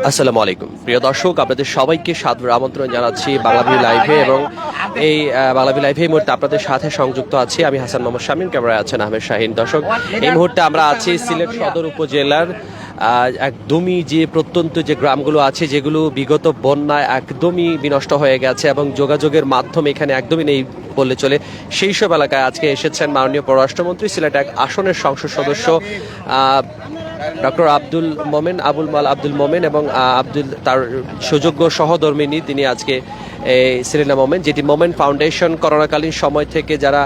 আসসালামু আলাইকুম প্রিয় দর্শক, আপনাদের সবাইকে সাদর আমন্ত্রণ জানাচ্ছি বাংলাভিউ লাইভে। এবং এই বাংলাভিউ লাইভে এই মুহূর্তে আপনাদের সাথে সংযুক্ত আছি আমি হাসান মোহাম্মদ শামীম, ক্যামেরায় আছেন আহমেদ শাহিন। দর্শক, এই মুহূর্তে আমরা আছি সিলেট সদর উপজেলার একদমই যে প্রত্যন্ত যে গ্রামগুলো আছে, যেগুলো বিগত বন্যায় একদমই বিনষ্ট হয়ে গেছে এবং যোগাযোগের মাধ্যম এখানে একদমই নেই বললে চলে, সেই সব এলাকায় আজকে এসেছেন মাননীয় পররাষ্ট্রমন্ত্রী, সিলেট এক আসনের সংসদ সদস্য ডক্টর আব্দুল মোমেন এবং তার সুযোগ্য সহধর্মিনী তিনি আজকে সেলিনা মোমেন, যেটি মোমেন ফাউন্ডেশন করোনাকালীন সময় থেকে যারা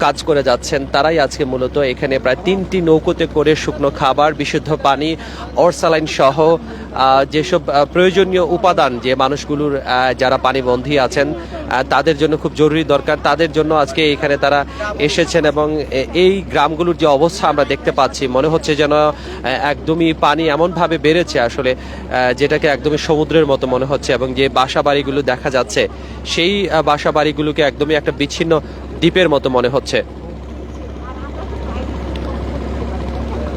কাজ করে যাচ্ছেন তারাই আজকে মূলত এখানে প্রায় 3টি নৌকোতে করে শুকনো খাবার, বিশুদ্ধ পানি, অরসালাইন সহ যেসব প্রয়োজনীয় উপাদান যে মানুষগুলোর যারা পানিবন্ধী আছেন তাদের জন্য খুব জরুরি দরকার, তাদের জন্য আজকে এখানে তারা এসেছেন। এবং এই গ্রামগুলোর যে অবস্থা আমরা দেখতে পাচ্ছি, মনে হচ্ছে যেন একদমই পানি এমনভাবে বেড়েছে আসলে যেটাকে একদমই সমুদ্রের মতো মনে হচ্ছে। এবং যে বাসা বাড়িগুলো দেখা যাচ্ছে সেই বাসা বাড়িগুলোকে একদমই একটা বিচ্ছিন্ন দ্বীপের মতো মনে হচ্ছে।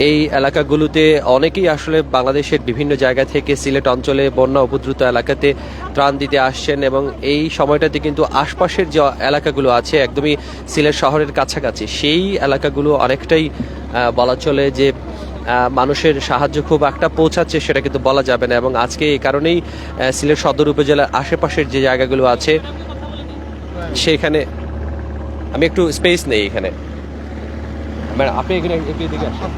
এই এলাকাগুলোতে অনেকেই আসলে বাংলাদেশের বিভিন্ন জায়গা থেকে সিলেট অঞ্চলে বন্যা উপদ্রুত এলাকাতে ত্রাণ দিতে আসছেন এবং এই সময়টাতে কিন্তু আশপাশের যে এলাকাগুলো আছে একদমই সিলেট শহরের কাছাকাছি, সেই এলাকাগুলো অনেকটাই বলা চলে যে মানুষের সাহায্য খুব একটা পৌঁছাচ্ছে সেটা কিন্তু বলা যাবে না। এবং আজকে এই কারণেই সিলেট সদর উপজেলার আশেপাশের যে জায়গাগুলো আছে সেইখানে আমি একটু স্পেস নেই এখানে, আপনি এখানে এদিকে আসেন,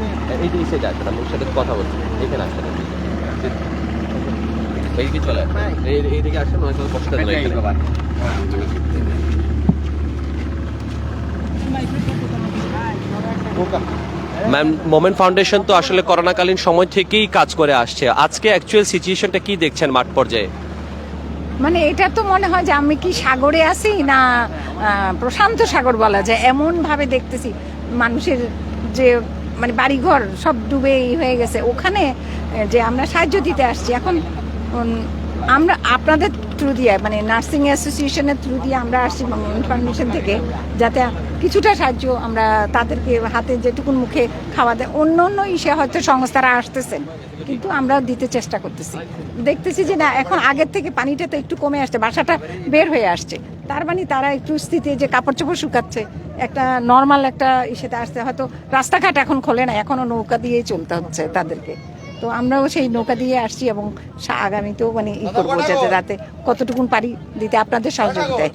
এই সাইডে আসেন, আমি ওর সাথে কথা বলছি, এখানে আসেন, এইদিকে চলে আসেন, এইদিকে আসেন, ওই বসতে দেন এখানে। ম্যাম, মোমেন ফাউন্ডেশন তো আসলে করোনাকালীন সময় থেকেই কাজ করে আসছে, আজকে অ্যাকচুয়াল সিচুয়েশনটা কি দেখছেন মাঠ পর্যায়ে? মানে এটা তো মনে হয় যে আমি কি সাগরে আছি না প্রশান্ত সাগর বলা যায়, এমন ভাবে দেখতেছি মানুষের যে মানে বাড়িঘর সব ডুবে হয়ে গেছে। ওখানে যে আমরা সাহায্য দিতে আসছি এখন, আমরা আপনাদের থ্রু দিয়ে মানে নার্সিং অ্যাসোসিয়েশনের থ্রু দিয়ে আমরা আসছি ফাউন্ডেশন থেকে, যাতে কিছুটা সাহায্য আমরা তাদেরকে হাতে যেটুকুন মুখে খাওয়া দেয়। অন্য অন্য ইসে হয়তো সংস্থারা আসতেছেন, কিন্তু আমরা দিতে চেষ্টা করতেছি। দেখতেছি যে না, এখন আগের থেকে পানিটা তো একটু কমে আসছে, বাসাটা বের হয়ে আসছে, তার মানে তারা একটু স্থিতি যে কাপড় চোপড় শুকাচ্ছে, একটা নর্মাল একটা ইসেতে আসছে। হয়তো রাস্তাঘাট এখন খোলে না, এখনো নৌকা দিয়েই চলতে হচ্ছে তাদেরকে। তো আমরাও সেই নৌকা দিয়ে আসছি এবং আগামীতেও মানে ই করবো যাতে কতটুকুন পারি দিতে আপনাদের সহযোগিতায়।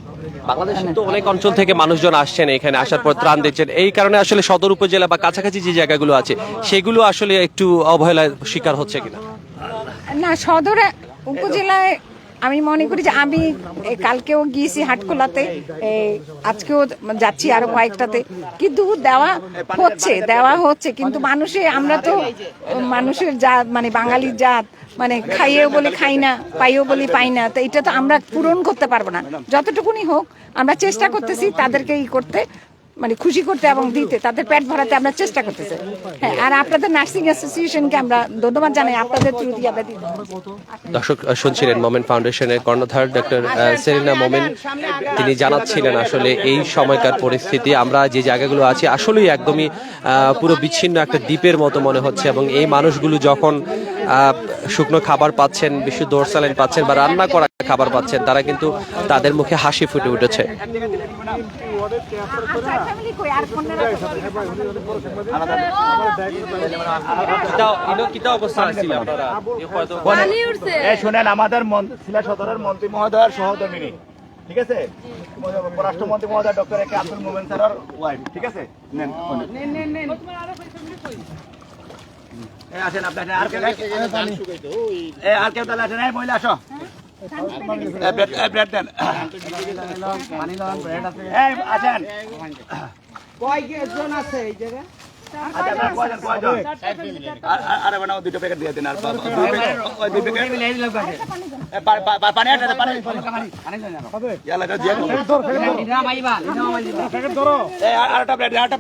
বাংলাদেশের তো অনেক অঞ্চল থেকে মানুষজন আসছেন এখানে, আসার পর ত্রাণ দিচ্ছেন, এই কারণে আসলে সদর উপজেলা বা কাছাকাছি যে জায়গাগুলো আছে সেগুলো আসলে একটু অবহেলার শিকার হচ্ছে কিনা? না, সদর উপজেলায় আমি মনে করি যে আমি কালকেও গিয়েছি হাটখোলাতে, আজকেও যাচ্ছি আরো কয়েকটাতে, কিন্তু দেওয়া হচ্ছে কিন্তু আমরা তো মানুষের জাত, মানে বাঙালির জাত, মানে খাইয়েও বলে খাই না, পাইও বলে পাই না। তো এটা তো আমরা পূরণ করতে পারবো না, যতটুকুনি হোক আমরা চেষ্টা করতেছি তাদেরকে করতে, মানে খুশি করতে এবং দিতে, তাদের পেট ভরাতে আমরা চেষ্টা করতেছি। হ্যাঁ, আর আপনাদের নার্সিং অ্যাসোসিয়েশনকে আমরা ধন্যবাদ জানাই, আপনাদের থ্রু দিয়ে আমরা দিতে। দর্শক শুনছিলেন মোমেন ফাউন্ডেশনের কর্ণধার ডক্টর সেলিনা মোমেন, তিনি জানাচ্ছিলেন আসলে এই সময়কার পরিস্থিতি, আমরা যে জায়গাগুলো আছি আসলেই একদমই পুরো বিচ্ছিন্ন একটা দ্বীপের মতো মনে হচ্ছে। এবং এই মানুষগুলো যখন শুকনো খাবার পাচ্ছেন, বিশুদ্ধ অরসালাইন পাচ্ছেন বা রান্না করা খাবার পাচ্ছেন, তারা কিন্তু তাদের মুখে হাসি ফুটে উঠেছে। শুনেন, আমাদের সিলেট সদরের মন্ত্রী মহোদয়ের সহধর্মিনী, ঠিক আছে, পররাষ্ট্রমন্ত্রী মহোদয় ডক্টর এ কে আব্দুল মোমেন স্যারের ওয়াইফ, ঠিক আছে। আসেন আপনার আর কেউ তাহলে আসেন, মহিলা আসো, ব্রেড দেন, আসেন। কয়জন আছে এই জায়গায়? আরে বানাও, 2টা প্যাকেট দিয়ে দিন, আর 2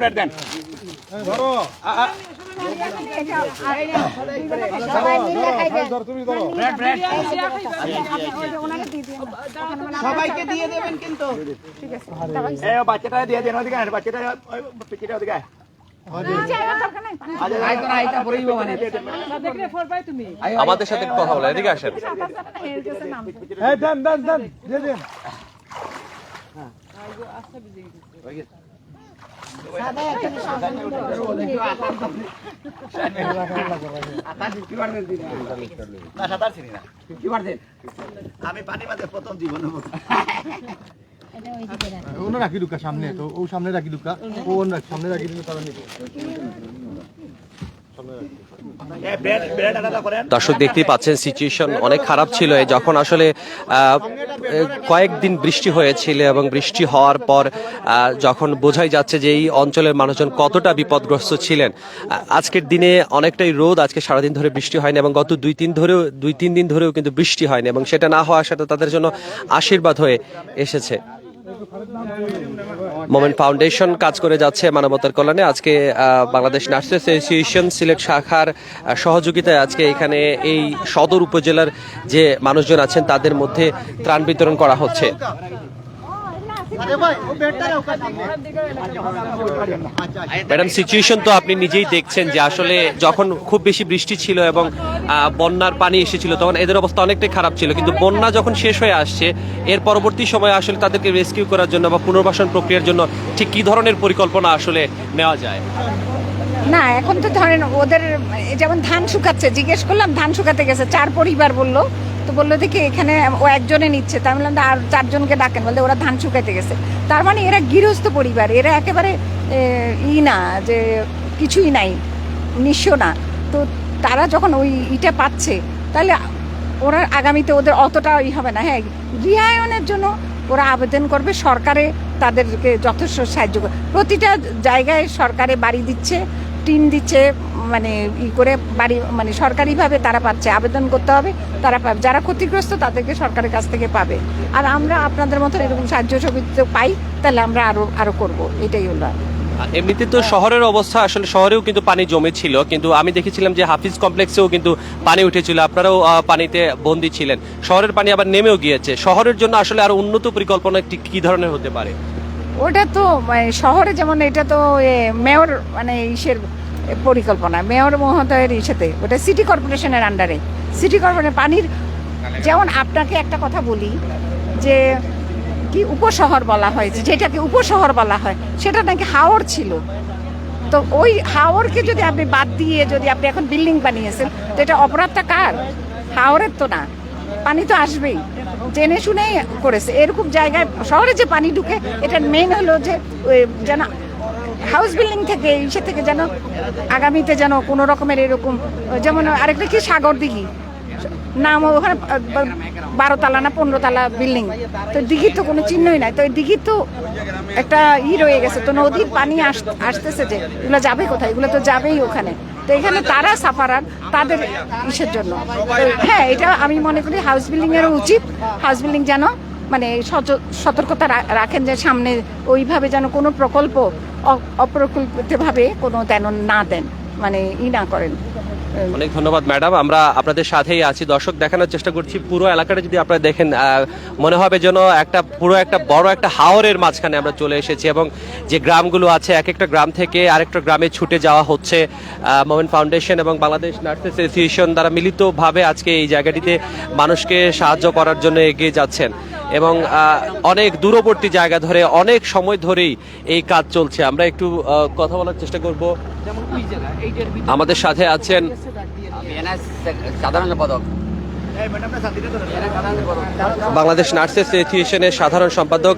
প্যাকেট দেন। সবাইকে দিয়ে দেবেন কিন্তু, বাচ্চাটা দিয়ে দেন, ওদিকে বাচ্চাটা জায়গা দরকার নাই, পানি আমাদের সাথে একটু কথা বলেন, এদিকে আসেন। এর কাছে নাম না সাঁতার চিনি না। আমি পানি মাঝে প্রথম জীবনে ওনা রাখি দুকা সামনে তো ও সামনে রাখি দুকা ও ওনা সামনে রাখি দিলে তারা নিবে ব্রেড আলাদা করেন। দর্শক দেখতেই পাচ্ছেন সিচুয়েশন অনেক খারাপ ছিল যখন আসলে কয়েকদিন বৃষ্টি হয়েছিল এবং বৃষ্টি হওয়ার পর যখন বোঝাই যাচ্ছে যে এই অঞ্চলের মানুষজন কতটা বিপদগ্রস্ত ছিলেন। আজকের দিনে অনেকটাই রোদ, আজকে সারাদিন ধরে বৃষ্টি হয়নি এবং গত দুই তিন দিন ধরেও কিন্তু বৃষ্টি হয়নি এবং সেটা না হওয়ার সাথে তাদের জন্য আশীর্বাদ হয়ে এসেছে। মোমেন্ট ফাউন্ডেশন কাজ করে যাচ্ছে মানবতার কল্যাণে। আজকে বাংলাদেশ নার্সেস অ্যাসোসিয়েশন সিলেট শাখার সহযোগিতায় আজকে এখানে এই সদর উপজেলার যে মানুষজন আছেন তাদের মধ্যে ত্রাণ বিতরণ করা হচ্ছে। ম্যাডাম, সিচুয়েশন তো আপনি নিজেই দেখছেন যে আসলে যখন খুব বেশি বৃষ্টি ছিল এবং বন্যার পানি এসেছিল তখন এদের অবস্থা অনেকটাই খারাপ ছিল, কিন্তু বন্যা যখন শেষ হয়ে আসছে এর পরবর্তী সময়ে আসলে তাদেরকে রেস্কিউ করার জন্য বা পুনর্বাসন প্রক্রিয়ার জন্য ঠিক কি ধরনের পরিকল্পনা আসলে নেওয়া যায়? না, এখন তো ধরেন ওদের যেমন ধান শুকাচ্ছে, জিজ্ঞেস করলাম ধান শুকাতে গেছে, 4 পরিবার বললো, তো বললো দেখি এখানে ও একজনে নিচ্ছে, তাই বললাম আর 4 জনকে ডাকেন, বলতে ওরা ধান শুকাতে গেছে। তার মানে এরা গৃহস্থ পরিবার, এরা একেবারে না যে কিছুই নাই, নিঃস্ব না। তো তারা যখন ওই ইটা পাচ্ছে তাহলে ওরা আগামীতে ওদের অতটা হবে না। হ্যাঁ, গৃহায়নের জন্য ওরা আবেদন করবে, সরকারে তাদেরকে যথেষ্ট সাহায্য করে। প্রতিটা জায়গায় সরকারে বাড়ি দিচ্ছে, টিন দিচ্ছে, মানে করে বাড়ি মানে সরকারিভাবে তারা পাচ্ছে, আবেদন করতে হবে, তারা পাবে। যারা ক্ষতিগ্রস্ত তাদেরকে সরকারের কাছ থেকে পাবে। আর আমরা আপনাদের মতো এরকম সাহায্য সুবিধা পাই, তাহলে আমরা আরো করব, এটাই হলো। এমনিতে তো শহরের অবস্থা, আসলে শহরেও কিন্তু পানি জমেছিল, কিন্তু আমি দেখেছিলাম যে হাফিজ কমপ্লেক্সেও কিন্তু পানি উঠেছিল, আপনারাও পানিতে বন্দী ছিলেন। শহরের পানি আবার নেমেও গিয়েছে। শহরের জন্য আসলে আরো উন্নত পরিকল্পনা কি ধরনের হতে পারে? ওটা তো শহরে যেমন এটা তো মেয়র মানে ইসের পরিকল্পনা, মেয়র মহোদয়ের ইসেতে, ওটা সিটি কর্পোরেশনের আন্ডারে। সিটি কর্পোরেশন পানির, যেমন আপনাকে একটা কথা বলি যে কি উপশহর বলা হয়, যেটাকে উপশহর বলা হয় সেটা নাকি হাওর ছিল। তো ওই হাওরকে যদি আপনি বাদ দিয়ে যদি আপনি এখন বিল্ডিং বানিয়েছেন, তো এটা অপরাধটা কার? হাওরের তো না, পানি তো আসবেই, জেনে শুনেই করেছে। এরকম জায়গায় শহরে যে পানি ঢুকে, এটা মেইন হলো যে যেন হাউস বিল্ডিং থেকে ইসে থেকে যেন আগামীতে যেন কোনো রকমের এরকম, যেমন আরেকটা কি সাগর দিঘি নাম, ওখানে 12 তলা না 15 তলা বিল্ডিং, তো দিঘির তো কোনো চিহ্নই নাই। তো এই দিঘির তো একটা রয়ে গেছে, তো নদীর পানি আসতেছে, যে এগুলো যাবে কোথায়? এগুলো তো যাবেই ওখানে। তো এখানে তারা সাফারার তাদের ইসের জন্য। হ্যাঁ, এটা আমি মনে করি হাউস বিল্ডিং এরও উচিত, হাউস বিল্ডিং যেন মানে সতর্কতা রাখেন যে সামনে ওইভাবে যেন কোনো প্রকল্প অপ্রকল্পিতভাবে কোনো না দেন, মানে না করেন। অনেক ধন্যবাদ ম্যাডাম, আমরা আপনাদের সাথেই আছি। দর্শক, দেখানোর চেষ্টা করছি পুরো এলাকাটা যদি আপনারা দেখেন, মনে হবে যেন পুরো একটা বড় একটা হাওরের মাঝখানে আমরা চলে এসেছি এবং যে গ্রামগুলো আছে এক একটা গ্রাম থেকে আরেকটা গ্রামে ছুটে যাওয়া হচ্ছে। মোমেন্ট ফাউন্ডেশন এবং বাংলাদেশ নার্সেস অ্যাসোসিয়েশন দ্বারা মিলিতভাবে আজকে এই জায়গাটিতে মানুষকে সাহায্য করার জন্য এগিয়ে যাচ্ছেন এবং অনেক দূরবর্তী জায়গা ধরে অনেক সময় ধরেই এই কাজ চলছে। আমরা একটু কথা বলার চেষ্টা করব। আমাদের সাথে আছেন সাধারণ সম্পাদক বাংলাদেশ নার্সেস অ্যাসোসিয়েশনের সাধারণ সম্পাদক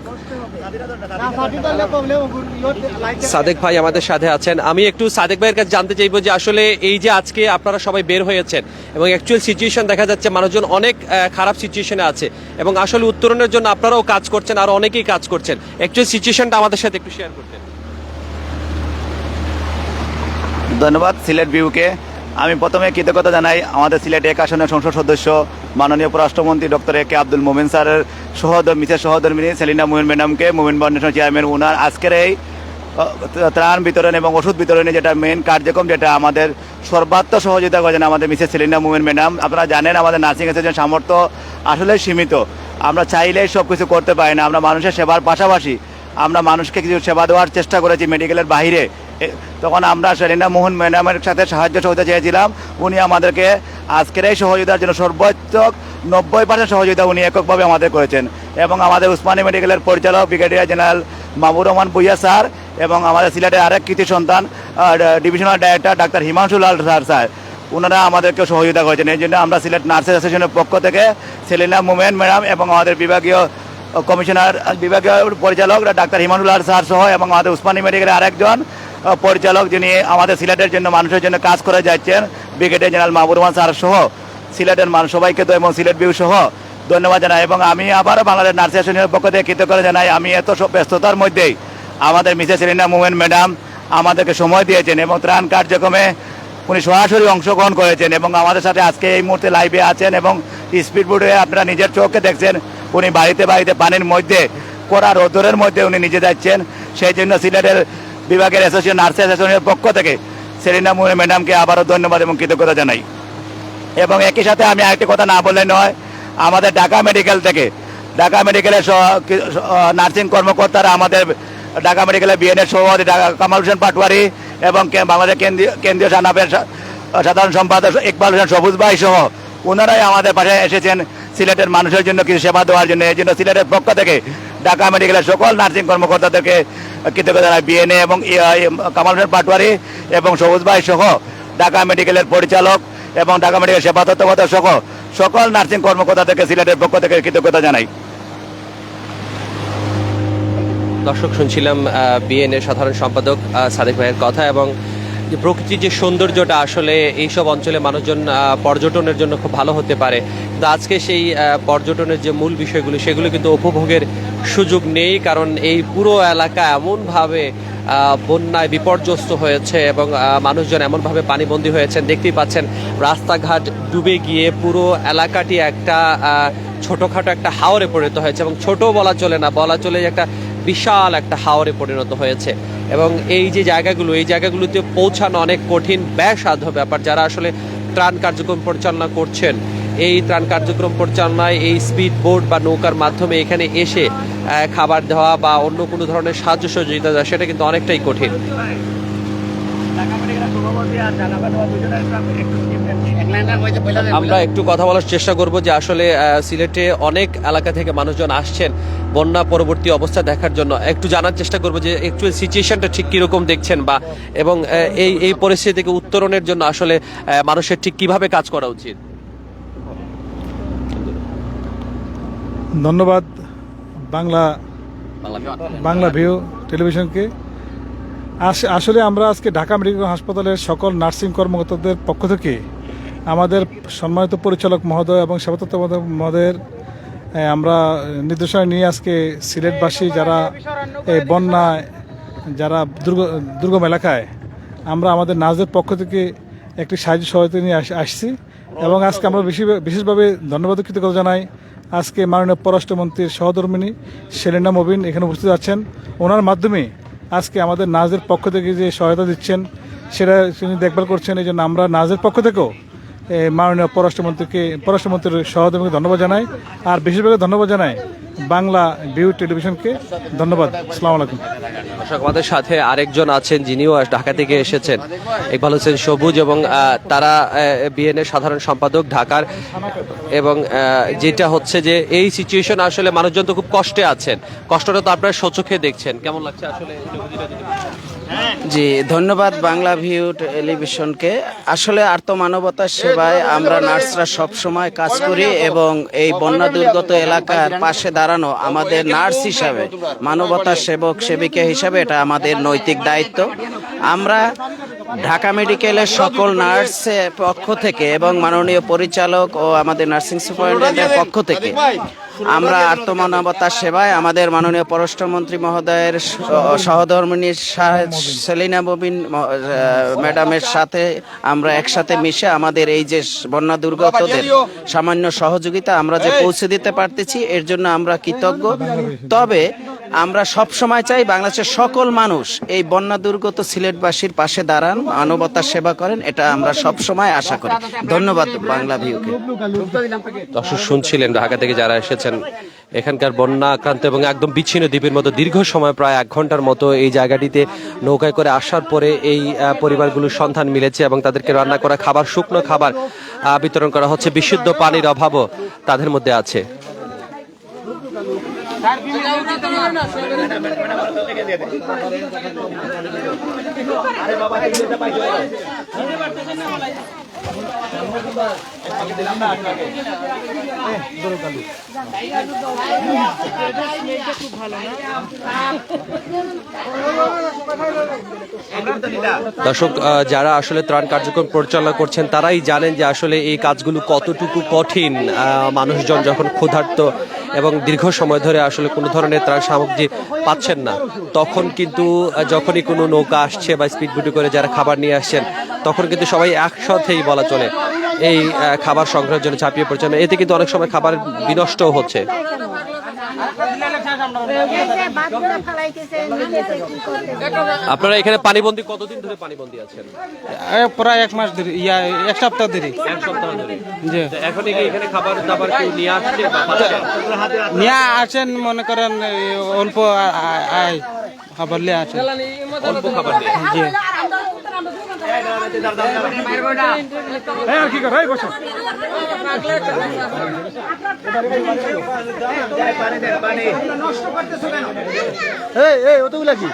সাদেক ভাই আমাদের সাথে আছেন। আমি একটু সাদেক ভাইয়ের কাছে জানতে চাইবো যে আসলে এই যে আজকে আপনারা সবাই বের হয়েছেন এবং অ্যাকচুয়াল সিচুয়েশন দেখা যাচ্ছে মানুষজন অনেক খারাপ সিচুয়েশনে আছে এবং আসলে উত্তরণের জন্য আপনারাও কাজ করছেন আর অনেকেই কাজ করছেন, অ্যাকচুয়াল সিচুয়েশনটা আমাদের সাথে একটু শেয়ার করতেন। ধন্যবাদ সিলেট ভিউকে। আমি প্রথমে কৃতজ্ঞতা জানাই আমাদের সিলেট 1 আসনের সংসদ সদস্য মাননীয় পররাষ্ট্রমন্ত্রী ডক্টর এ কে আব্দুল মোমেন স্যারের মিসেস সহধর্মিনী সেলিনা মোমেন ম্যাডামকে, মোমেন ফাউন্ডেশন চেয়ারম্যান উনার আজকের এই ত্রাণ বিতরণ এবং ওষুধ বিতরণে যেটা মেন কার্যক্রম, যেটা আমাদের সর্বাত্মক সহযোগিতা করেছেন আমাদের মিসেস সেলিনা মোমেন ম্যাডাম। আপনারা জানেন আমাদের নার্সিং অ্যাসোসিয়েশন সামর্থ্য আসলে সীমিত, আমরা চাইলেই সব কিছু করতে পারি না। আমরা মানুষের সেবার পাশাপাশি আমরা মানুষকে কিছু সেবা দেওয়ার চেষ্টা করেছি মেডিকেলের বাইরে, তখন আমরা সেলিনা মোহন ম্যাডামের সাথে সাহায্য সহযোগিতা চেয়েছিলাম। উনি আমাদেরকে আজকের এই সহযোগিতার জন্য সর্বোচ্চ 90% সহযোগিতা উনি এককভাবে আমাদের করেছেন। এবং আমাদের উসমানী মেডিকেলের পরিচালক brigadier general Mahbur Rahman Bhuiyan sir এবং আমাদের সিলেটের আরেক কৃতি সন্তান ডিভিশনাল ডাইরেক্টর ডাক্তার হিমাংশু লাল স্যার ওনারা আমাদেরকে সহযোগিতা করেছেন। এই জন্য আমরা সিলেট নার্সেস অ্যাসোসিয়েশনের পক্ষ থেকে সেলিনা মোমেন ম্যাডাম এবং আমাদের বিভাগীয় বিভাগীয় পরিচালক ডাক্তার হিমাংশু লাল স্যার সহ এবং আমাদের উসমানী মেডিকেলের আরেকজন পরিচালক যিনি আমাদের সিলেটের জন্য মানুষের জন্য কাজ করে যাচ্ছেন brigadier general Mahbur Rahman sir সহ সিলেটের মানুষ সবাইকে তো এবং সিলেট ভিউ সহ ধন্যবাদ জানাই। এবং আমি আবারও বাংলাদেশ নার্স অ্যাসোসিয়েশনের পক্ষ থেকে কৃতজ্ঞতা জানাই। আমি এত সব ব্যস্ততার মধ্যেই আমাদের মিসেস সেলিনা মোমেন ম্যাডাম আমাদেরকে সময় দিয়েছেন এবং ত্রাণ কার্যক্রমে উনি সরাসরি অংশগ্রহণ করেছেন এবং আমাদের সাথে আজকে এই মুহূর্তে লাইভে আছেন এবং স্পিড বোটে আপনারা নিজের চোখে দেখছেন উনি বাড়িতে পানির মধ্যে কড়া রোদ্দুরের মধ্যে উনি নিজে যাচ্ছেন। সেই জন্য সিলেটের বিভাগের অ্যাসোসিয়েশন নার্স অ্যাসোসিয়েশনের পক্ষ থেকে সেলিনা মোমেন ম্যাডামকে আবারও ধন্যবাদ এবং কৃতজ্ঞতা জানাই। এবং একই সাথে আমি আরেকটি কথা না বললে নয়, আমাদের ঢাকা মেডিকেল থেকে ঢাকা মেডিকেলের নার্সিং কর্মকর্তারা আমাদের ঢাকা মেডিকেলের বিএনএর সভাপতি কামাল হোসেন পাটোয়ারি এবং বাংলাদেশ কেন্দ্রীয় সানাপের সাধারণ সম্পাদক ইকবাল হোসেন সবুজ ভাই সহ ওনারাই আমাদের পাশে এসেছেন সিলেটের মানুষের জন্য কিছু সেবা দেওয়ার জন্য। এই জন্য সিলেটের পক্ষ থেকে ঢাকা মেডিকেলের সকল নার্সিং কর্মকর্তাদেরকে কৃতজ্ঞতা জানাই। বিএনএ এবং কামাল হোসেন পাটোয়ারি এবং সবুজ ভাই সহ ঢাকা মেডিকেলের পরিচালক এবং ঢাকা মেডিকেল সেবা তত্ত্বাবধায়ক সহ সকল নার্সিং কর্মকর্তাদেরকে সিলেটের পক্ষ থেকে কৃতজ্ঞতা জানাই। দর্শক শুনছিলাম বিএনএ সাধারণ সম্পাদক সাদেক ভাইয়ের কথা এবং যে প্রকৃতির যে সৌন্দর্যটা আসলে এইসব অঞ্চলে মানুষজন পর্যটনের জন্য খুব ভালো হতে পারে, কিন্তু আজকে সেই পর্যটনের যে মূল বিষয়গুলো সেগুলো কিন্তু উপভোগের সুযোগ নেই, কারণ এই পুরো এলাকা এমনভাবে বন্যায় বিপর্যস্ত হয়েছে এবং মানুষজন এমনভাবে পানিবন্দী হয়েছেন। দেখতেই পাচ্ছেন রাস্তাঘাট ডুবে গিয়ে পুরো এলাকাটি একটা ছোটোখাটো একটা হাওরে পরিণত হয়েছে এবং ছোট বলা চলে না, বলা চলে একটা বিশাল একটা হাওরে পরিণত হয়েছে। এবং এই যে জায়গাগুলো, এই জায়গাগুলোতে পৌঁছানো অনেক কঠিন ব্যয়সাধ্য ব্যাপার। যারা আসলে ত্রাণ কার্যক্রম পরিচালনা করছেন, এই ত্রাণ কার্যক্রম পরিচালনায় এই স্পিড বোট বা নৌকার মাধ্যমে এখানে এসে খাবার দেওয়া বা অন্য কোনো ধরনের সাহায্য সহযোগিতা দেওয়া সেটা কিন্তু অনেকটাই কঠিন। আমরা একটু কথা বলার চেষ্টা করব যে আসলে সিলেটে অনেক এলাকা থেকে মানুষজন আসছেন বন্যা পরবর্তী অবস্থা দেখার জন্য। একটু জানার চেষ্টা করব যে একটু সিচুয়েশনটা ঠিক কিরকম দেখছেন বা এবং এই পরিস্থিতি থেকে উত্তরণের জন্য আসলে মানুষের ঠিক কিভাবে কাজ করা উচিত। ধন্যবাদ বাংলা ভিউ টেলিভিশনকে। আসলে আমরা আজকে ঢাকা মেডিকেল হাসপাতালের সকল নার্সিং কর্মকর্তাদের পক্ষ থেকে আমাদের সম্মানিত পরিচালক মহোদয় এবং সেবা তত্ত্বাবধায়ক মহোদয়ের আমরা নির্দেশনা নিয়ে আজকে সিলেটবাসী যারা এই বন্যায় যারা দুর্গম এলাকায় আমরা আমাদের নার্সদের পক্ষ থেকে একটি সাহায্য সহায়তা নিয়ে আসছি এবং আজকে আমরা বিশেষভাবে ধন্যবাদ কৃতজ্ঞতা জানাই। আজকে মাননীয় পররাষ্ট্রমন্ত্রীর সহধর্মিণী সেলিনা মোবিন এখানে উপস্থিত আছেন। ওনার মাধ্যমে আজকে আমাদের নার্সদের পক্ষ থেকে যে সহায়তা দিচ্ছেন সেটা তিনি দেখভাল করছেন। এই জন্য আমরা নার্সদের পক্ষ থেকেও মাননীয় পররাষ্ট্রমন্ত্রীর সহধর্মীকে ধন্যবাদ জানাই। আর বিশেষভাবে ধন্যবাদ জানাই বাংলা ভিউ টেলিভিশনকে। ধন্যবাদ। আসসালামু আলাইকুম। দর্শক, আমাদের সাথে আরেকজন আছেন যিনিও ঢাকা থেকে এসেছেন, ইকবাল হোসেন সবুজ, এবং তারা বিএনএ সাধারণ সম্পাদক ঢাকার। এবং যেটা হচ্ছে যে এই সিচুয়েশন আসলে মানুষজন তো খুব কষ্টে আছেন, কষ্টটা তো আপনারা স্বচক্ষে দেখছেন, কেমন লাগছে আসলে? জি, ধন্যবাদ বাংলা ভিউ টেলিভিশনকে। আসলে আর্তমানবতার সেবায় আমরা নার্সরা সব সময় কাজ করি এবং এই বন্যা দুর্গত এলাকার পাশে দাঁড়ানো আমাদের নার্স হিসাবে, মানবতার সেবক সেবিকা হিসাবে এটা আমাদের নৈতিক দায়িত্ব। আমরা ঢাকা মেডিকেলের সকল নার্সের পক্ষ থেকে এবং মাননীয় পরিচালক ও আমাদের নার্সিং সুপারিনটেন্ডেন্টের পক্ষ থেকে আমরা আর্তমানবতার সেবায় আমাদের মাননীয় পররাষ্ট্রমন্ত্রী মহোদয়ের সহধর্মিণী সেলিনা মোবিন ম্যাডামের সাথে আমরা একসাথে মিশে আমাদের এই যে বন্যা দুর্গতদের সামান্য সহযোগিতা আমরা যে পৌঁছে দিতে পারতেছি এর জন্য আমরা কৃতজ্ঞ। তবে আমরা সব সময় চাই বাংলাদেশের সকল মানুষ এই বন্যা দুর্গত সিলেটবাসীর পাশে দাঁড়ান, মানবতার সেবা করেন, এটা আমরা সব সময় আশা করি। ধন্যবাদ বাংলা ভিউকে। দর্শক শুনছিলেন ঢাকা থেকে যারা এসেছেন, এখানকার বন্যা আক্রান্ত এবং একদম বিচ্ছিন্ন দ্বীপের মতো দীর্ঘ সময় প্রায় 1 ঘন্টার মতো এই জায়গাটিতে নৌকায় করে আসার পরে এই পরিবারগুলোর সন্ধান মিলেছে এবং তাদেরকে রান্না করা খাবার, শুকনো খাবার বিতরণ করা হচ্ছে। বিশুদ্ধ পানির অভাবও তাদের মধ্যে আছে। দর্শক, যারা আসলে ত্রাণ কার্যক্রম পরিচালনা করছেন তারাই জানেন যে আসলে এই কাজগুলো কতটুকু কঠিন। মানুষজন যখন ক্ষুধার্ত এবং দীর্ঘ সময় ধরে আসলে কোনো ধরনের ত্রাণ সামগ্রী পাচ্ছেন না, তখন কিন্তু যখনই কোনো নৌকা আসছে বা স্পিডবোটে করে যারা খাবার নিয়ে আসছেন, তখন কিন্তু সবাই একসাথেই বলা চলে এই খাবার সংগ্রহের জন্য ঝাঁপিয়ে পড়ছেন। এতে কিন্তু অনেক সময় খাবার বিনষ্টও হচ্ছে। আপনারা এখানে পানিবন্দী কতদিন ধরে পানিবন্দী আছেন? প্রায় 1 মাস ধরে, 1 সপ্তাহ ধরে। 1 সপ্তাহ ধরে। জি। এখন এখানে খাবার দাবার কেউ নিয়ে আসছে বা পাচ্ছেন? নিয়ে আসেন, মনে করেন অল্প খাবার নিয়ে আসেন। অল্প খাবার নিয়ে। জি। এই অতগুলা কি?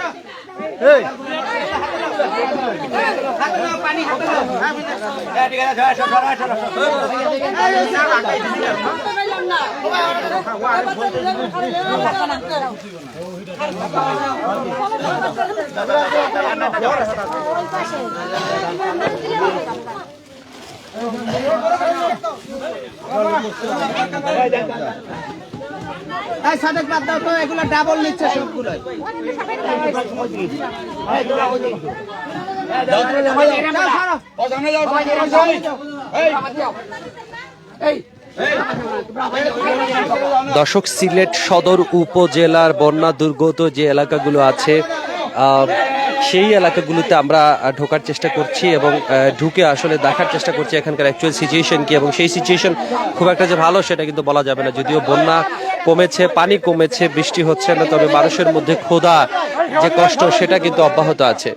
এই সাদেক বাদ দাও তো, এগুলো ডাবল নিচ্ছে সবগুলো। দর্শক, সিলেট সদর উপজেলার বন্যা দুর্গত যে এলাকাগুলো আছে সেই এলাকাগুলোতে আমরা ঢোকার চেষ্টা করছি এবং ঢুকে আসলে দেখার চেষ্টা করছি এখানকার অ্যাকচুয়াল সিচুয়েশন কি। এবং সেই সিচুয়েশন খুব একটা যে ভালো সেটা কিন্তু বলা যাবে না, যদিও বন্যা কমেছে, পানি কমেছে, বৃষ্টি হচ্ছে না, তবে মানুষের মধ্যে ক্ষুধা যে কষ্ট সেটা কিন্তু অব্যাহত আছে।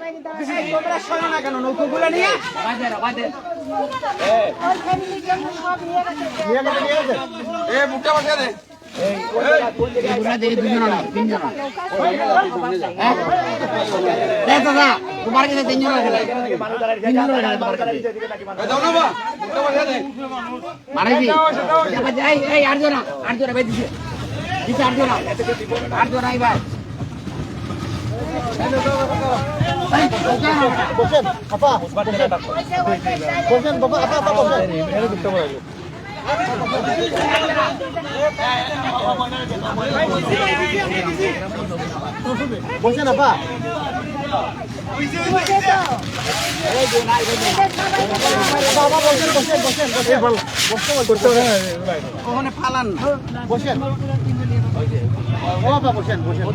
বসেন আপা, বসেন বাবা, আপা বসেন। বসেন আপা। ওখানে ফালান না। বসেন ও আপা, বসেন বসেন।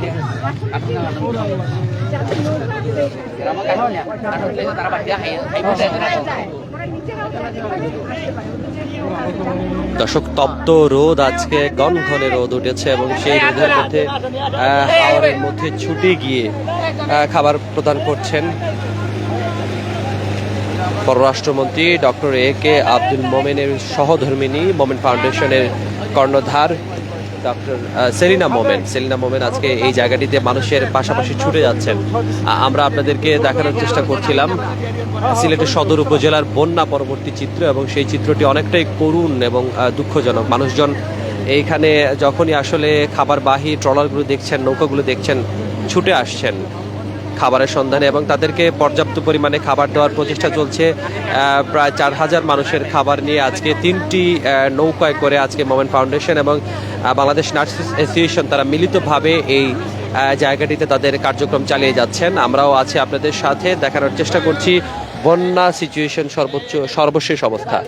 দর্শক, তপ্ত রোদ, আজকে গনগনে রোদ উঠেছে এবং সেই রোদের মধ্যে হাওরের মধ্যে ছুটে গিয়ে খাবার প্রদান করছেন পররাষ্ট্রমন্ত্রী ডক্টর এ.কে আব্দুল মোমেনের সহধর্মিনী, মোমেন ফাউন্ডেশনের কর্ণধার ডক্টর সেলিনা মোমেন আজকে এই জায়গাটিতে মানুষের পাশাপাশি ছুটে যাচ্ছেন। আমরা আপনাদেরকে দেখানোর চেষ্টা করছিলাম সিলেটের সদর উপজেলার বন্যা পরবর্তী চিত্র, এবং সেই চিত্রটি অনেকটাই করুণ এবং দুঃখজনক। মানুষজন এইখানে যখনই আসলে খাবারবাহী ট্রলারগুলো দেখছেন, নৌকাগুলো দেখছেন, ছুটে আসছেন খাবারের সন্ধানে এবং তাদেরকে পর্যাপ্ত পরিমাণে খাবার দেওয়ার প্রচেষ্টা চলছে। প্রায় 4000 মানুষের খাবার নিয়ে আজকে 3টি নৌকায় করে আজকে মোমেন ফাউন্ডেশন এবং বাংলাদেশ নার্স অ্যাসোসিয়েশন তারা মিলিতভাবে এই জায়গাটিতে তাদের কার্যক্রম চালিয়ে যাচ্ছেন। আমরাও আছি আপনাদের সাথে, দেখানোর চেষ্টা করছি বন্যা সিচুয়েশন সর্বশেষ অবস্থা।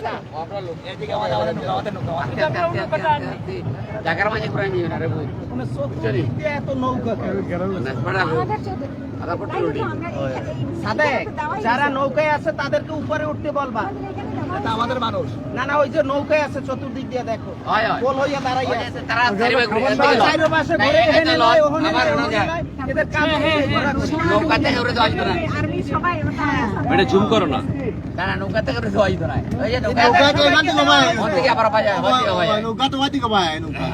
জায়গার মাঝে করে নিয়ে না রে বউ। সাদেক যারা নৌকায় আছে তাদেরকে উপরে উঠতে বলবা। আমাদের মানুষ না না ওই যে নৌকায় আছে চতুর্দিক দিয়ে দেখো হয় হয়। গোল হইয়া দাঁড়াইয়া তারা চারিবে ঘুরে চাইরো পাশে ঘুরে এখানে লয় ওখানে লয় এদের কাজ নৌকাতে ঘুরে যাওয়া যেত না। এটা জুম করো না। না না নৌকাতে ঘুরে যাওয়া যেত না। ওই যে নৌকা তো এখান থেকে ভাই ওখান থেকে আবার বাজা হয়। নৌকা তো ওইদিকে ভাই নৌকা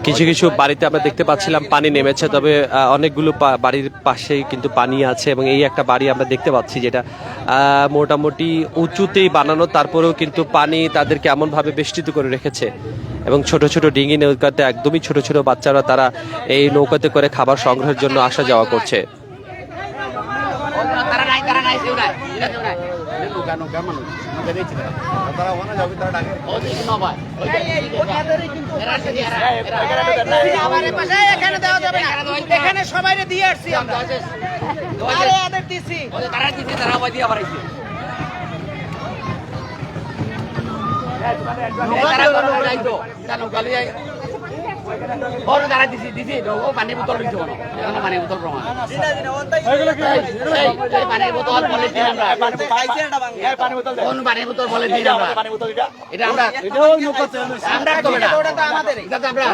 কিছু কিছু বাড়িতে আমরা দেখতে পাচ্ছিলাম পানি নেমেছে, তবে অনেকগুলো বাড়ির পাশেই কিন্তু পানি আছে এবং এই একটা বাড়ি আমরা দেখতে পাচ্ছি যেটা মোটামুটি উঁচুতেই বানানো, তারপরেও কিন্তু পানি তাদেরকে এমনভাবে বেষ্টিত করে রেখেছে এবং ছোট ছোট ডিঙি নৌকাতে একদমই ছোট ছোট বাচ্চারা তারা এই নৌকাতে করে খাবার সংগ্রহের জন্য আসা যাওয়া করছে। তারা নাই কেউ নাই। এটা কেউ নাই। নৌকা নৌকা মানুষ নৌকা দিয়েছে তারা ওখানে যাবে তারা ডাকে ও দেখি না ভাই ওই এদেরই কিন্তু আমাদের পাশে এখানে দেওয়া যাবে না এখানে সবাইরে দিয়ে আসছি আমরা আরে এদের দিছি তারা দিছে তারা বাই দিয়ে আবার আইছে তারা নাই তো তারা নৌকা লিয়ে ওর তারা দিছি ও পানি বোতল দিছে বলো এখানে পানি বোতল প্রমাণ পানি বোতল বলে দিই আমরা পানি বোতল কোন পানি বোতল বলে দিই আমরা পানি বোতল এটা আমরা আমরা তো এটা তো আমাদের এটা তো আমরা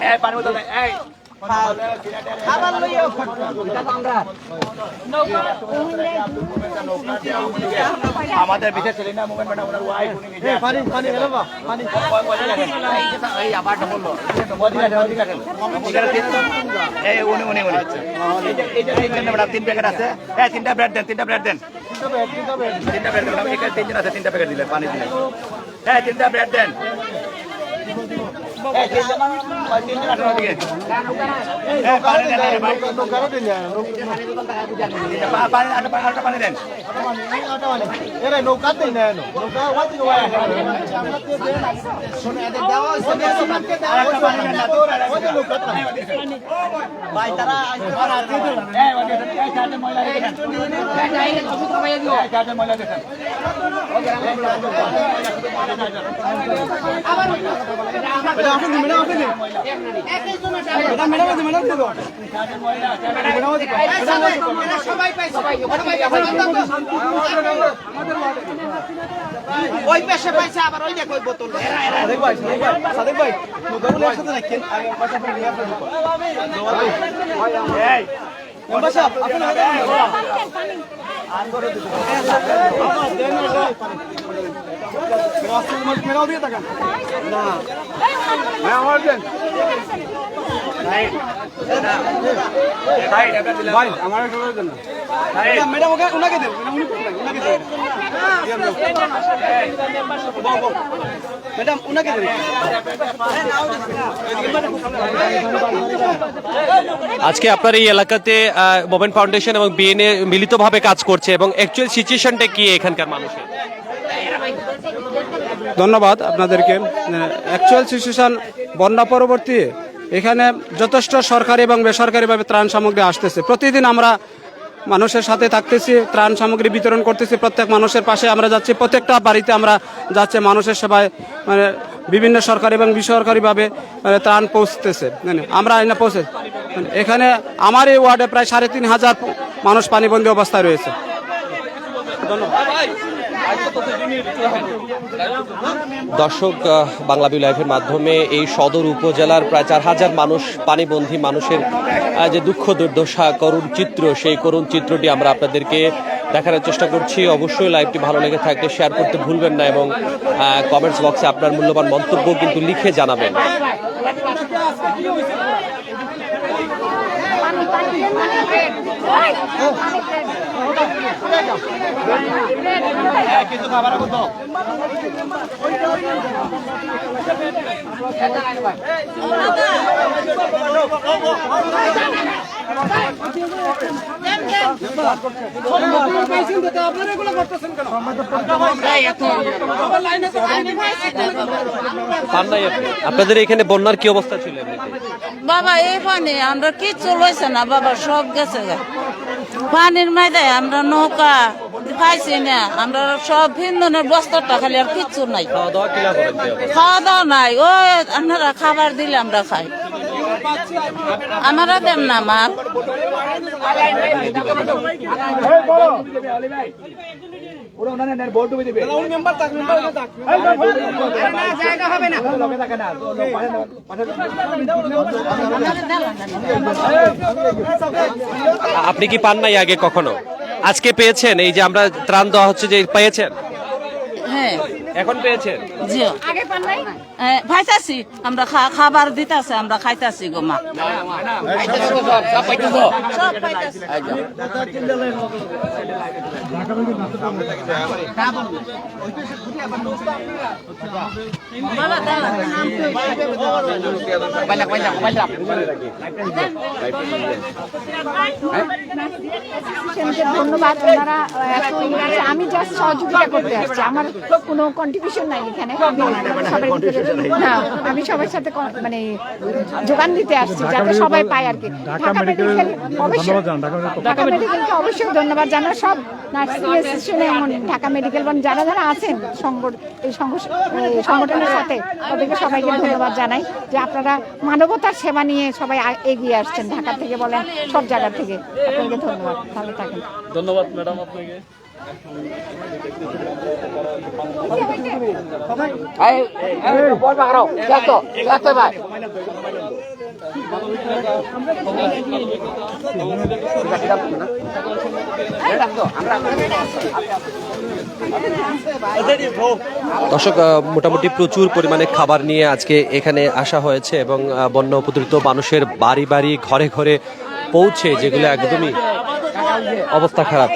এই পানি বোতল এই খাবার লইয়া এটা তো আমরা আমাদের বিশেষ সেলিনা মুভমেন্ট ম্যাডাম ওনার ওয়াইফ উনি নিজে পানি পানি গেল বা পানি এই আবারটা বললো এই উনি এটা ম্যাডাম 3 প্যাকেট আছে হ্যাঁ 3টা ব্রেড দেন 3টা ব্রেড দেন 3টা ব্রেড দেন এখানে 3 জন আছে 3টা প্যাকেট দিলেন পানি দিলেন হ্যাঁ 3টা ব্রেড দেন এই 3 জন আছে ওদিকে হ্যাঁ পানি দেন ভাই নৌকা দিন পানি আটা পানি দেন এরে নৌকা দিন না নৌকা ওইদিকে ভাই শুনে এদের দেওয়া হইছে ভাই তারা এই ওদিকে এই চারটে মহিলা দিন চারটে মহিলা দিন এটা আপনি ম্যাডাম আপনি এটা ম্যাডাম আছে ম্যাডাম দিও সবাই পাইছে ওই পেশে পাইছে আবার ওই দেখো ওই বোতল সাদেক ভাই নৌকা বলে একসাথে রাখেন আগে পাশে আপনি নিয়ে আসবেন এই বাসা আপনি মেরাও দিয়ে থাকেন না মেরাও দেন ভাই আমার একটা দেন না ম্যাডাম ওকে উনাকে দেন উনি উনাকে দেন ম্যাডাম উনাকে দেন আজকে আপনার এই এলাকাতে মোমেন্ট ফাউন্ডেশন এবং বিএনএ মিলিতভাবে কাজ করছে এবং অ্যাকচুয়াল সিচুয়েশনটা কি এখানকার মানুষের? ধন্যবাদ আপনাদেরকে। অ্যাকচুয়াল সিচুয়েশন বন্যা পরবর্তী এখানে যথেষ্ট সরকারি এবং বেসরকারিভাবে ত্রাণ সামগ্রী আসতেছে। প্রতিদিন আমরা মানুষের সাথে থাকতেছি, ত্রাণ সামগ্রী বিতরণ করতেছি, প্রত্যেক মানুষের পাশে আমরা যাচ্ছি, প্রত্যেকটা বাড়িতে আমরা যাচ্ছি মানুষের সেবায়, মানে বিভিন্ন সরকারি এবং বেসরকারিভাবে ত্রাণ পৌঁছতেছে। আমরা এখানে পৌঁছে এখানে আমার এই ওয়ার্ডে প্রায় 3,500 মানুষ পানিবন্দী অবস্থায় রয়েছে। দর্শক, বাংলাভিউ লাইভের মাধ্যমে এই সদর উপজেলার প্রায় 4,000 মানুষ পানিবন্দী মানুষের যে দুঃখ দুর্দশা করুণ চিত্র, সেই করুণ চিত্রটি আমরা আপনাদেরকে দেখানোর চেষ্টা করছি। অবশ্যই লাইভটি ভালো লেগে থাকলে শেয়ার করতে ভুলবেন না এবং কমেন্টস বক্সে আপনার মূল্যবান মন্তব্য কিন্তু লিখে জানাবেন। কিছু খাবার কত পান নাই আপনি? আপনাদের এখানে বন্যার কি অবস্থা ছিল এমনিতে? বাবা এই পানি আমরা কিচ্ছু লইছে না বাবা, সব গেছে গা। পানির ময়দায় আমরা নৌকা পাইছি না, আমরা সব হিন্দনের বস্তাটা খালি, আর কিচ্ছু নাই। খাওয়া দাওয়া কিলা করেন? খাওয়া দাওয়া নাই, ওই আপনারা খাবার দিলে আমরা খাই। আমারা দেন না মাল। আপনি কি পান নাই আগে কখনো? আজকে পেয়েছেন? এই যে আমরা ত্রাণ দেওয়া হচ্ছে, যে পেয়েছেন? হ্যাঁ এখন পেয়েছেন? জি আগে পান নাই? ভাইতাছি, আমরা খাবার দিতাছে, আমরা খাইতাছি গো মা। সব পাইতাছি। বাবা দাঁড়া। ধন্যবাদ, ওনারা এত ইয়ে আছে। আমি জাস্ট সহযোগিতা করতে আসছি, আমার কোনো কন্ট্রিবিউশন নাই এখানে। না, আমি সবার সাথে মানে যোগান দিতে আসছি যাতে সবাই পায় আর কি। ঢাকা মেডিকেল মেডিকেলকে অবশ্যই ধন্যবাদ জানাই, সব নার্সিং অ্যাসোসিয়েশনে এমন ঢাকা মেডিকেল যারা যারা আছেন এই সংগঠনের সাথে, তাদেরকে সবাইকে ধন্যবাদ জানাই যে আপনারা মানবতার সেবা নিয়ে সবাই এগিয়ে আসছেন, ঢাকা থেকে বলেন সব জায়গা থেকে। আপনাকে ধন্যবাদ, ভালো থাকেন। ধন্যবাদ ম্যাডাম আপনাকে। দর্শক, মোটামুটি প্রচুর পরিমাণে খাবার নিয়ে আজকে এখানে আসা হয়েছে এবং বন্যা উপদ্রুত মানুষের বাড়ি বাড়ি ঘরে ঘরে পৌঁছে, যেগুলো একদমই অবস্থা খারাপ।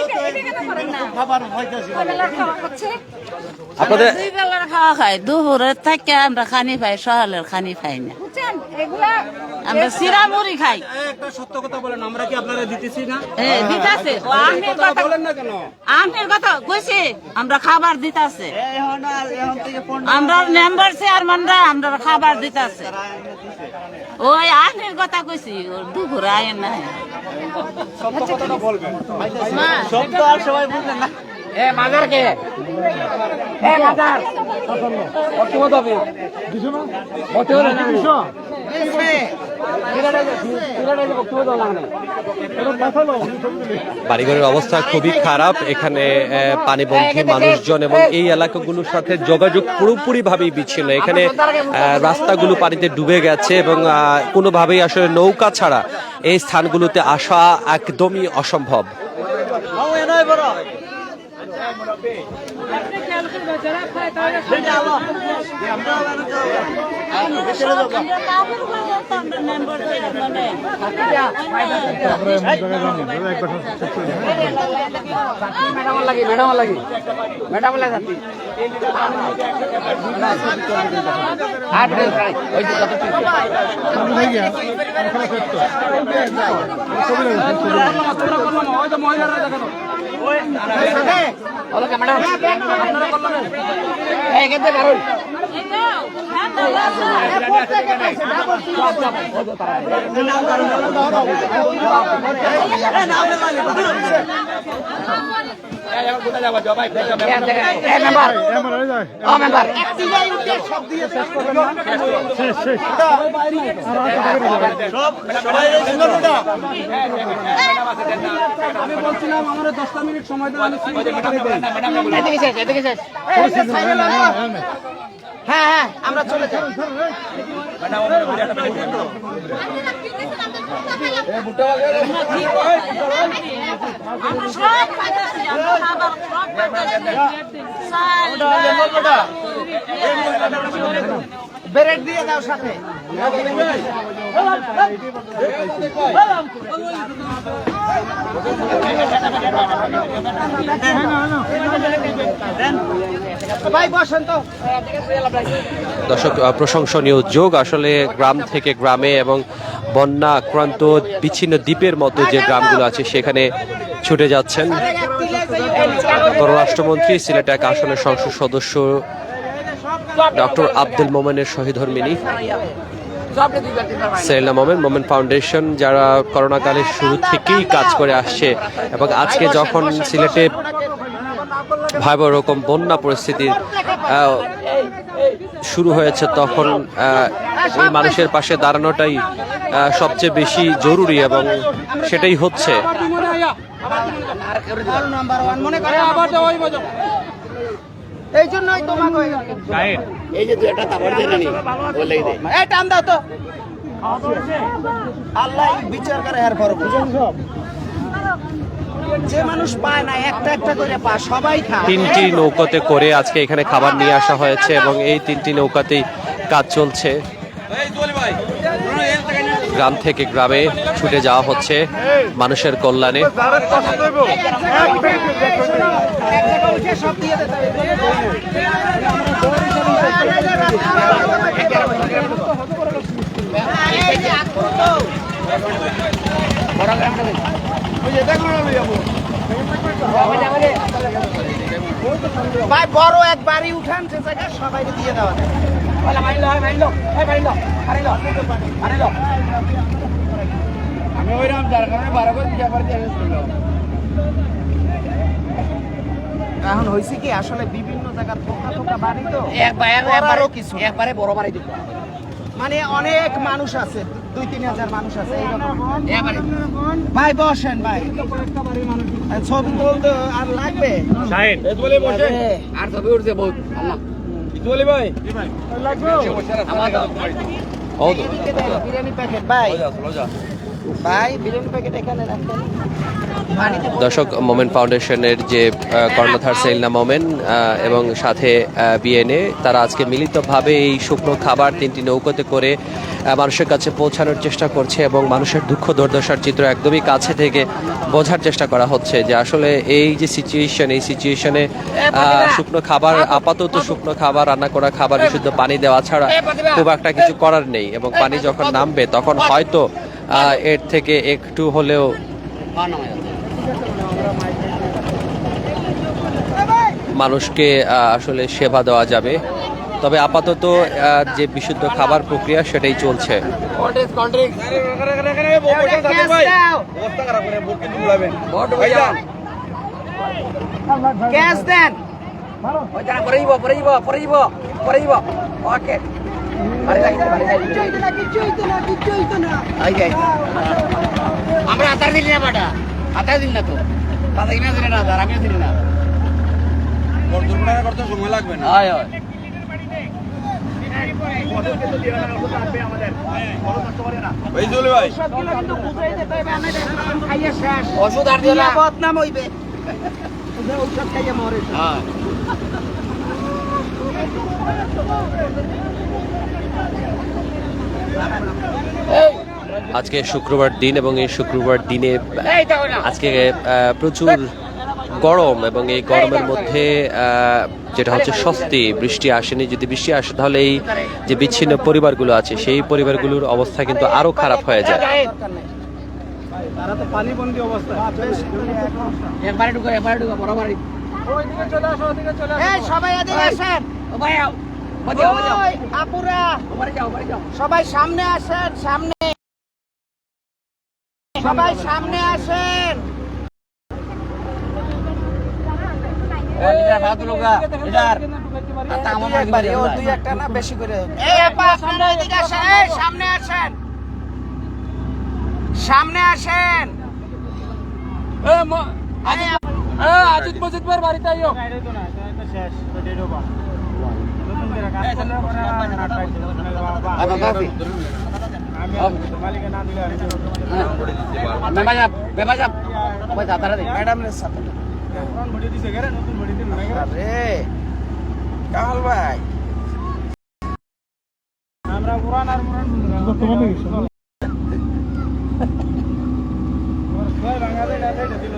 আপনাদের দুই বেলার খাওয়া খাই, দুপুরের থেকে আমরা খানি পাই, সকালের খানি পাই না। আমরা সিরা মুড়ি খাই। একটা সত্য কথা বলেন, আমরা কি আপনারা দিতেছি না? দিতাছে, আমের কথা কইছি, আমরা খাবার দিতাছে, আমরা মেম্বার চেয়ারম্যানরা আমরা খাবার দিতাছে। ওই আমের কথা কইছি, দুপুরে আয় না। মাজার কে? মাজার বাড়িঘরের অবস্থা খুবই খারাপ। এখানে পানিবন্ধী মানুষজন এবং এই এলাকাগুলোর সাথে যোগাযোগ পুরোপুরি ভাবেই বিচ্ছিন্ন। এখানে রাস্তাগুলো পানিতে ডুবে গেছে এবং কোনোভাবেই আসলে নৌকা ছাড়া এই স্থানগুলোতে আসা একদমই অসম্ভব। আমি বলছিলাম আমাদের 10 মিনিট সময় দেন। হ্যাঁ হ্যাঁ, আমরা চলে যাই। ব্রেক দিয়ে দাও সাথে। ভাই বসেন তো। দর্শক, প্রশংসনীয় উদ্যোগ আসলে গ্রাম থেকে গ্রামে এবং বন্যা আক্রান্ত বিচ্ছিন্ন দ্বীপের মতো যে গ্রামগুলো আছে সেখানে ছুটে যাচ্ছেন পররাষ্ট্রমন্ত্রী, সিলেট এক আসনের সংসদ সদস্য ডক্টর আব্দুল মোমেনের সহধর্মিনী সেলিনা মোমেন, মোমেন ফাউন্ডেশন, যারা করোনাকালের শুরু থেকেই কাজ করে আসছে এবং আজকে যখন সিলেটে ভয়াবহ রকম বন্যা পরিস্থিতির শুরু হয়েছে তখন এই মানুষের পাশে দাঁড়ানোটাই সবচেয়ে বেশি জরুরি এবং সেটাই হচ্ছে। এই জন্যই তোমাকে এই যে দুইটা তাবড় দিয়ে নি বলে দে এই টান দাও তো আল্লাহ বিচার করে এর পর যে মানুষ পায় না একটা একটা করে পায়, সবাই খায়। 3টি নৌকাতে করে আজকে এখানে খাবার নিয়ে আসা হয়েছে এবং এই 3টি নৌকাতেই কাজ চলছে। গ্রাম থেকে গ্রামে ছুটে যাওয়া হচ্ছে মানুষের কল্যাণে। ভাই বড় এক বাড়ি উঠান সে জায়গা সবাই দিয়ে দেওয়া যায়। আমি ওইরকম যার কারণে 12 করে দিতে পারি। এখন হয়েছে কি আসলে বিভিন্ন জায়গা থোকা বাড়ি তো একবারে কিছু একবারে বড় বাড়ি দিতে মানে অনেক মানুষ আছে, 2-3 হাজার মানুষ আছে ভাই। বসেন ভাই, ছবি তুলতে আর লাগবে আর ছবি উঠছে বহুত ভাই বিরিয়ানি প্যাকেট ভাই ভাই বিরিয়ানি প্যাকেট এখানে রাখেন। দর্শক, মোমেন ফাউন্ডেশনের যে কর্ণধার সেলিনা মোমেন এবং সাথে বিএনএ, তারা আজকে মিলিতভাবে এই শুকনো খাবার 3টি নৌকাতে করে মানুষের কাছে পৌঁছানোর চেষ্টা করছে এবং মানুষের দুঃখ দুর্দশার চিত্র একদমই কাছে থেকে বোঝার চেষ্টা করা হচ্ছে যে আসলে এই যে সিচুয়েশন, এই সিচুয়েশনে শুকনো খাবার, আপাতত শুকনো খাবার, রান্না করা খাবার, বিশুদ্ধ পানি দেওয়া ছাড়া খুব একটা কিছু করার নেই এবং পানি যখন নামবে তখন হয়তো এর থেকে একটু হলেও মানুষকে আসলে সেবা দেওয়া যাবে। তবে আপাতত যে বিশুদ্ধ খাবার প্রক্রিয়া সেটাই চলছে। আমরা আতার দিলি না বাটা, আতার দিন না তো তাদের কিনা দিলে না, আমিও দিলি না। করতে সময় লাগবে না। ওষুধ আর দিলে বদনাম হইবে। ঔষধ খাইয়ে মরে। আজকে শুক্রবার দিন এবং এই শুক্রবার দিনে আজকে প্রচুর গরম এবং এই গরমের মধ্যে যেটা হচ্ছে স্বস্তি, বৃষ্টি আসেনি। যদি বৃষ্টি আসে তাহলে এই যে বিচ্ছিন্ন পরিবারগুলো আছে সেই পরিবারগুলোর অবস্থা কিন্তু আরো খারাপ হয়ে যায়। সবাই সামনে আসেন, সামনে সবাই সামনে আসেন। সামনে আসেন, সামনে আসেন। আজিত মসজিদ পর বাড়িতে আইও ভাই আমরা পুরান আর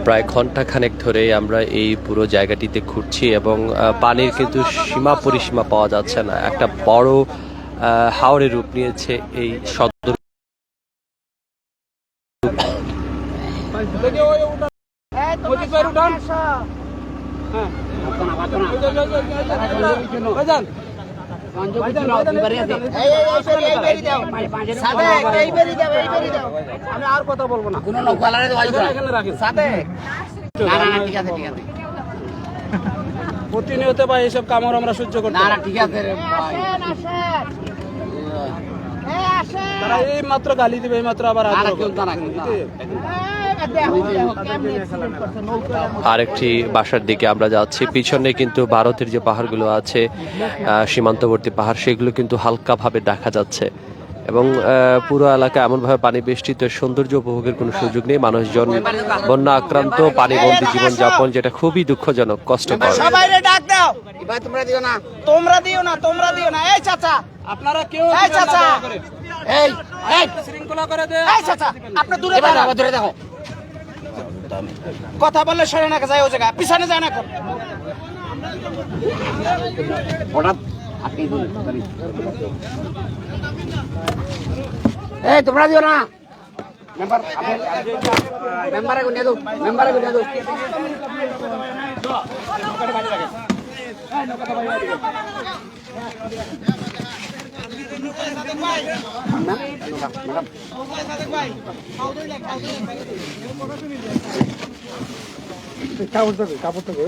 প্রায় ঘন্টাখানেক ধরে আমরা এই পুরো জায়গাটিতে ঘুরছি এবং পানির কিন্তু সীমা পরিসীমা পাওয়া যাচ্ছে না। একটা বড় হাওরের রূপ নিয়েছে এই সদর ভাই উঠান হ্যাঁ ভাইজান আমি আর কথা বলবো না এখানে রাখেন প্রতিনিয়ত ভাই এইসব কামড় আমরা সহ্য করতে ঠিক আছে তারা এই মাত্র গালি দিবে এই মাত্র আবার আরেকটি বাসার দিকে আমরা যাচ্ছি। পিছনে কিন্তু ভারতের যে পাহাড়গুলো আছে, সীমান্তবর্তী পাহাড়, সেগুলো কিন্তু হালকাভাবে দেখা যাচ্ছে এবং পুরো এলাকা এমনভাবে পানি বেষ্টিত, সৌন্দর্য উপভোগের কোনো সুযোগ নেই। মানুষজন বন্যা আক্রান্ত, পানিবন্দী জীবনযাপন, যেটা খুবই দুঃখজনক, কষ্টকর। সবাইরে ডাক দাও, তোমরা দিও না, তোমরা দিও না, তোমরা দিও না। এই চাচা, আপনারা কেউ এই চাচা, এই এই শৃঙ্খলা করে দেন। এই চাচা, আপনি দূরে দাঁড়াও, দূরে দেখো। কথা বললে সরে না যায়, ও জায়গা পিছনে যায় না। হঠাৎ এই তোমরা দিও না। মেম্বার মেম্বারে গুনিয়ে দাও, মেম্বারে গুনিয়ে দাও। কাপড় থাকবে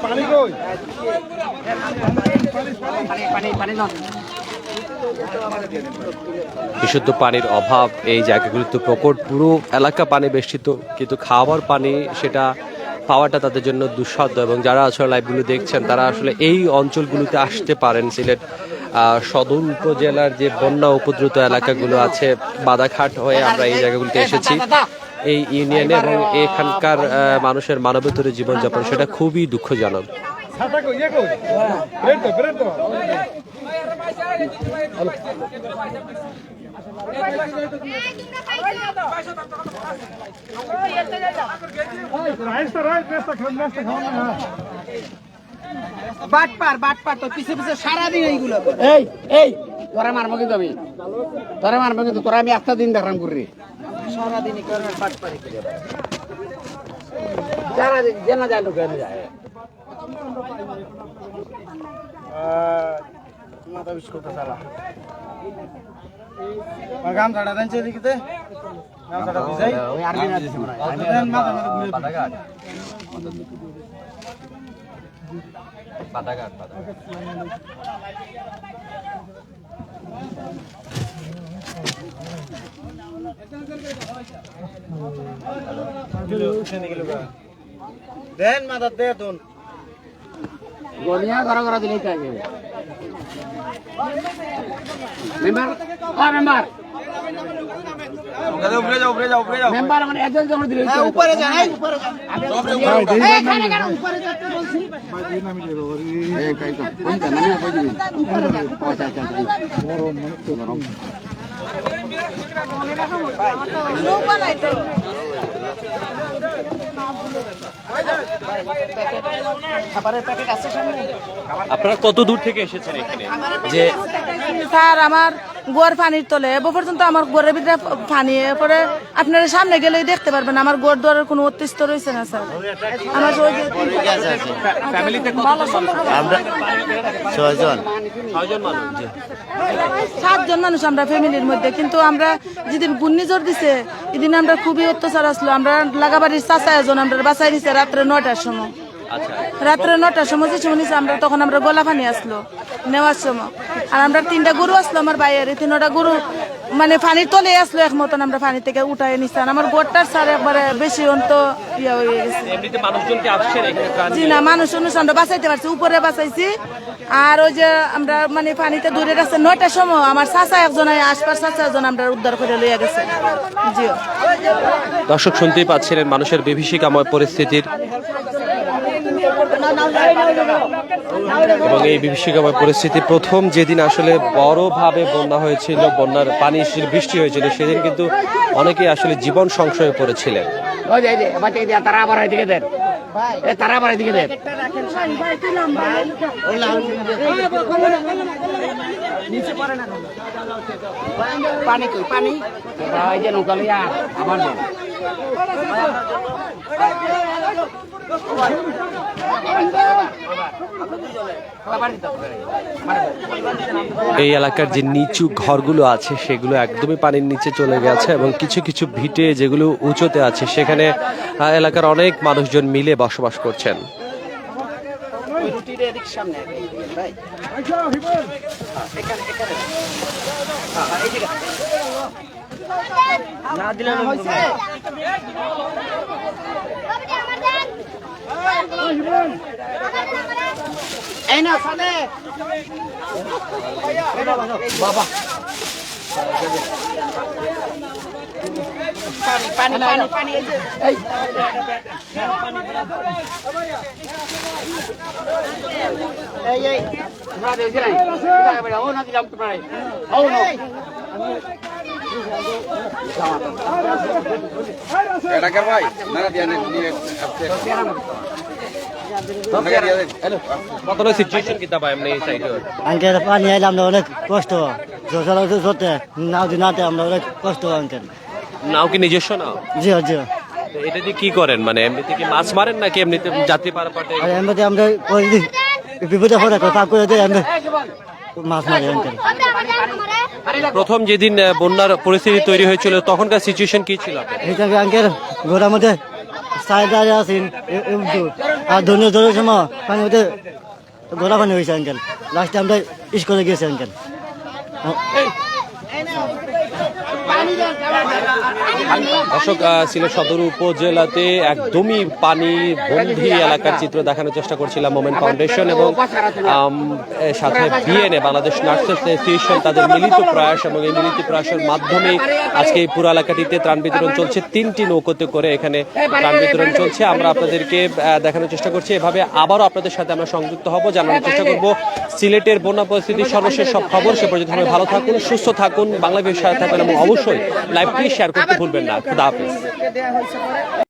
পানি কই বিশুদ্ধ পানির অভাব এই জায়গাগুলিতে প্রকট, পুরো এলাকা পানি বেষ্টিত, কিন্তু খাওয়ার পানি সেটা পাওয়াটা তাদের জন্য দুঃসাধ্য। এবং যারা আসলে লাইভগুলো দেখছেন তারা আসলে এই অঞ্চলগুলোতে আসতে পারেন। সিলেট সদর উপজেলার যে বন্যা উপদ্রুত এলাকাগুলো আছে, বাদাঘাট হয়ে আমরা এই জায়গাগুলোতে এসেছি। এই ইউনিয়নে এবং এখানকার মানুষের মানবেতর জীবনযাপন সেটা খুবই দুঃখজনক। বাটপার বাটপার তো পিছে পিছে সারাদিন এইগুলো। এই এই তোরা মারবো কিন্তু আমি, তোরা মারবো কিন্তু, তোরা আমি একটা দিন দেখলাম করি সারাদিনই করবেন বাটপারি করে। যারা জেনা যায় লোক যায় মাথা বিশ করতে চালা গাম ছাড়া দেন সেদিকে গাম ছাড়া বুঝাই ওই আর্মি না দিছে মনে হয় মাথা মাথা ঘুরে বাদাঘাট বাদাঘাট বাদাঘাট দেন মাথা দে তুন গনিয়া ঘর ঘর দিলেই থাকে মেম্বার মেম্বার উপরে যাও উপরে যাও উপরে যাও মেম্বার মানে একজন জন দিলেই উপরে যান এই উপরে যান এই খানে খানে উপরে যেতে বলছি ভাই নামি যাবো এই কাই তো কোন না না কই দিবি আচ্ছা আচ্ছা বড় মনে তো গরম লোক বানাইতে আপনারা কত দূর থেকে এসেছেন এখানে? যে স্যার আমার গোয়ার পানির তলে এ পর্যন্ত আমার গোয়ারের ভিতরে পানি, এরপরে আপনারা সামনে গেলেই দেখতে পারবেন আমার গোয়ার দুয়ারের কোনো অতিষ্ঠ রয়েছে না স্যার। আমার আমরা 7 জন মানুষ আমরা ফ্যামিলির মধ্যে, কিন্তু আমরা যেদিন ঘূর্ণিঝড় দিছে এদিন আমরা খুবই অত্যাচার আসলো। আমরা লাগাবাড়ির চাচা একজন আমরা বাঁচাই দিছে রাত্রে 9টার সময়। রাত্রে 9টার সময় যে সময় নিচ্ছে আমরা, তখন আমরা গলা পানি আসলো নেওয়ার সময়। আর আমরা 3টা গরু আসলো আমার বাইরের, 3টা গরু মানে পানির তলে আসলো এক মতন, আমরা পানি থেকে উঠাই নিচ্ছেন। আমার গোটার স্যার একবারে বেশি অন্ত ইয়া হয়ে গেছে। জি না, মানুষ আমরা বাঁচাইতে পারছি, উপরে বাঁচাইছি। আর ওই যে আমরা মানে পানিতে দূরে রাখছে 9টার সময় আমার চাচা একজন, আশপাশ চাচা একজন আমরা উদ্ধার করে লইয়া গেছে। জি দর্শক শুনতেই পাচ্ছিলেন মানুষের বিভীষিকাময় পরিস্থিতির, এবং এই বিভীষিকাময় পরিস্থিতি প্রথম যেদিন আসলে বড়ভাবে বন্যা হয়েছিল, বন্যার পানি বৃষ্টি হয়েছিল, সেদিন কিন্তু অনেকেই আসলে জীবন সংশয়ে পড়েছিলেন। তারা আবার এদিকে দেন, তারা আবার এদিকে দেন। পানি কই পানি এই যে নৌকা লইয়া আবার দেন। এই এলাকার যে নিচু ঘরগুলো আছে সেগুলো একদমই পানির নিচে চলে গেছে এবং কিছু কিছু ভিটে যেগুলো উঁচুতে আছে সেখানে এলাকার অনেক মানুষজন মিলে বসবাস করছেন। এই না সালে বাবা পানি পানি পানি এই যে এই এই না দে যাই ও না দিলাম তোমারে ও নো এটা কর ভাই না দিয়া নিয়ে সিচুয়েশন কিতা পাই এমনি এই সাইডে আঙ্কেল পানি আইলে আমরা অনেক কষ্ট জোতে নাতে আমরা অনেক কষ্ট আঙ্কেল। নাও কি নিজস্ব নাও? জি জি। তো এটা দিয়ে কি করেন, মানে এমনিতে কি মাছ মারেন নাকি এমনিতে যাত্রী পারাপাটে? আর এমনিতে আমরা বিপদে পড়ে পাক করে দিই আমরা মাছ মারি আঙ্কেল। প্রথম যেদিন বন্যার পরিস্থিতি তৈরি হয়েছিল তখনকার সিচুয়েশন কি ছিল? এইটা আঙ্কেল ঘোড়ার মধ্যে সাইডারে আছেন আর ধরে সময় পানির মধ্যে ঘোড়া পানি হয়েছে আঙ্কেল। লাস্টে আমরা স্কুলে গেছি আঙ্কেল। দর্শক, সিলেট সদর উপজেলাতে একদমই পানি বন্ধি এলাকার চিত্র দেখানোর চেষ্টা করছিলাম মোমেন্ট ফাউন্ডেশন এবং সাথে বিএনএ বাংলাদেশ নার্সেস অ্যাসোসিয়েশন তাদের মিলিত প্রয়াস এবং এই মিলিত প্রয়াসের মাধ্যমে আজকে এই পুরো এলাকাটিতে ত্রাণ বিতরণ চলছে। 3টি নৌকোতে করে এখানে ত্রাণ বিতরণ চলছে। আমরা আপনাদেরকে দেখানোর চেষ্টা করছি, এভাবে আবারও আপনাদের সাথে আমরা সংযুক্ত হব, জানানোর চেষ্টা করব সিলেটের বন্যা পরিস্থিতির সর্বশেষ সব খবর। সে পর্যন্ত ভালো থাকুন, সুস্থ থাকুন, বাংলাদেশের সাথে থাকুন এবং অবশ্যই লাইভটি শেয়ার করতে ভুলবেন না। খুদা হাফেজ।